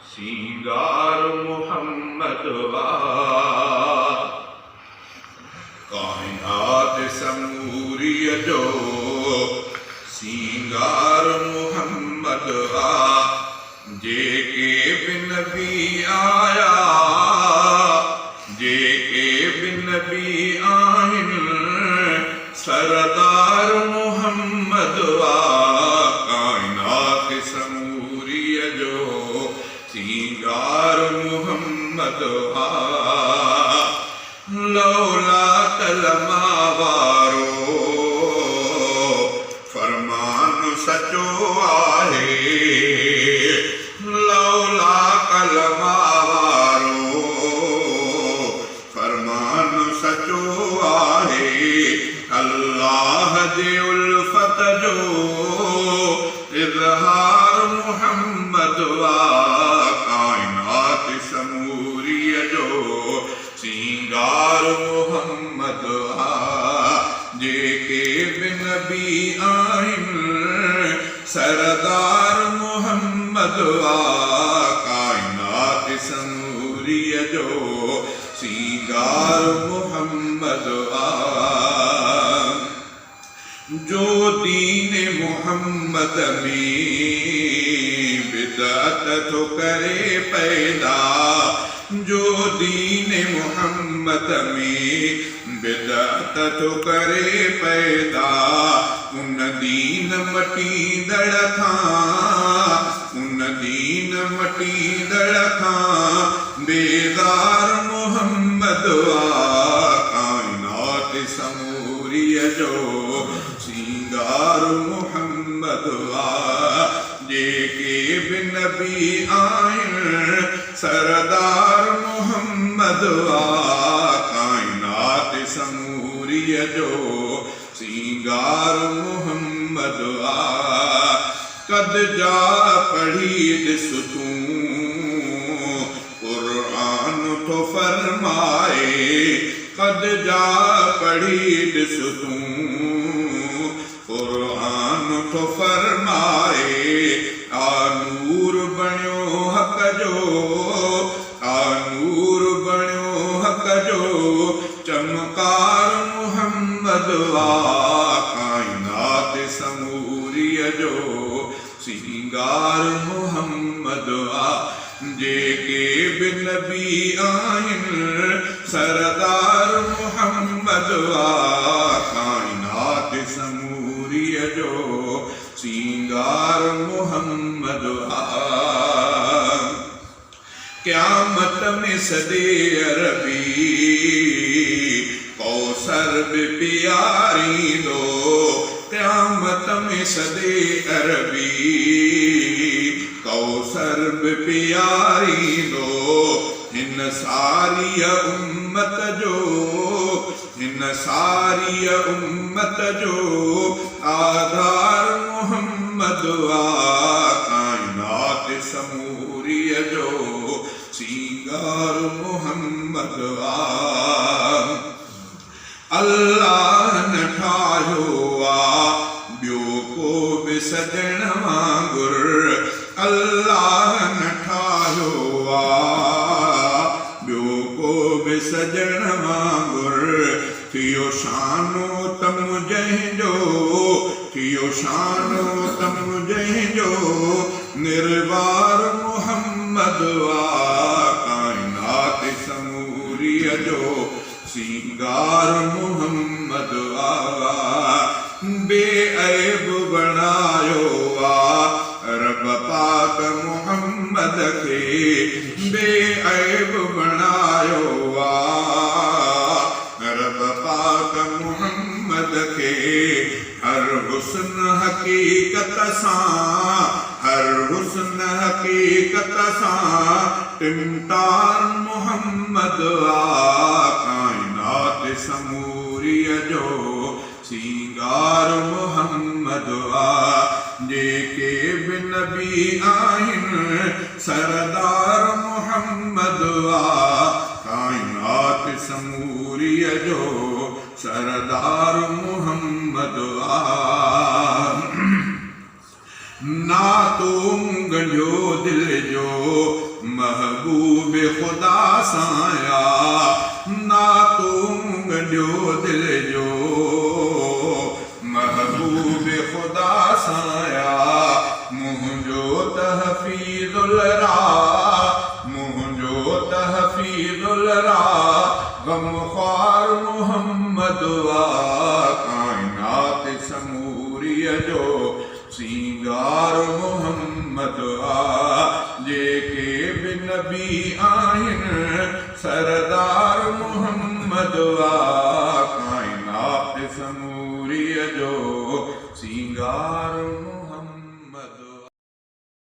सींगार मोहम्मद वा कायनात समूरिय जो सींगार मोहम्मद वा जेके बिन भी आया जेके बिन भी आहिन सरदार मोहम्मद वा कायनात समूरिय जो सींगार मोहम्मद वा लौला कलमा वारो फरमान सचो आहे लौला कलमा वारो फरमान सचो आहे अल्लाह जे उल्फत जो इज़हार मोहम्मद वा कायनात समूरिय जो सींगार मोहम्मद वा जेके बिन भी आहिन सरदार मोहम्मद वा कायनात समूरिय जो सींगार मोहम्मद वा जो दीन मोहम्मद में बिदअत तो करे पैदा जो दीन मोहम्मद में बिदअत तो करे पैदा उन दीन मटींदड़ था उन दीन मटींदड़ था बेदार मोहम्मद वा कायनात समूरिय जो सींगार मोहम्मद वा जेके बिन भी आहिन सरदार मोहम्मद वा कायनात समूरिय जो सींगार मोहम्मद वा कद जा पढ़ी दिस तूं कुरान तो फरमाए कद जा पढ़ी दिस तूं कुरान तो फरमाए नूर बणियो हक जो नूर बणियो हक जो चमकार मोहम्मद वा कायनात समूरिय जो सींगार मोहम्मद वा जेके बिन भी आहिन सरदार मोहम्मद वा कायनात समूरिय जो सींगार मोहम्मद वा क़यामत में सदे अरबी कौसर भी प्यारी दो क़यामत में सदे अरबी कौसर भी प्यारी दो हिन सारी उम्मत जो हिन सारी उम्मत जो आधार मोहम्मद वा कायनात समूरिय जो सींगार मोहम्मद वा अल्लाह न ठाहियो वा ॿियो को बि सजण वांगुर अल्लाह न ठाहियो वा ॿियो को बि सजण वांगुर थियो शानो तम जंहिंजो थियो शानो तम जंहिंजो निर्वार मोहम्मद वा कायनात समूरिय जो सींगार मोहम्मद वा बेऐब बणायो वा रब पाक मोहम्मद खे बेऐब बणायो वा रब पाक मोहम्मद खे हर हुस्न हकीकत सां हर हुस्न हकीकत सां टिमटार मोहम्मद वा कायनात समूरिय जो सींगार मोहम्मद वा जेके बिन भी आहिन सरदार मोहम्मद वा कायनात समूरिय जो सरदार मोहम्मद वा ना तो गंजो दिल जो महबूब खुदा साया ना तुम गंढियो दिल जो महबूब खुदा साया मुंहिंजो तहफ़ीज़ुल राह मुंहिंजो तहफ़ीज़ुल राह गमख़्वार मुहम्मद वा काइनात समूरीअ जो सींगार मुहम्मद वा जेके बि नबी आहिनि सरदार मुहम्मद वा काइनात समूरीअ जो सींगार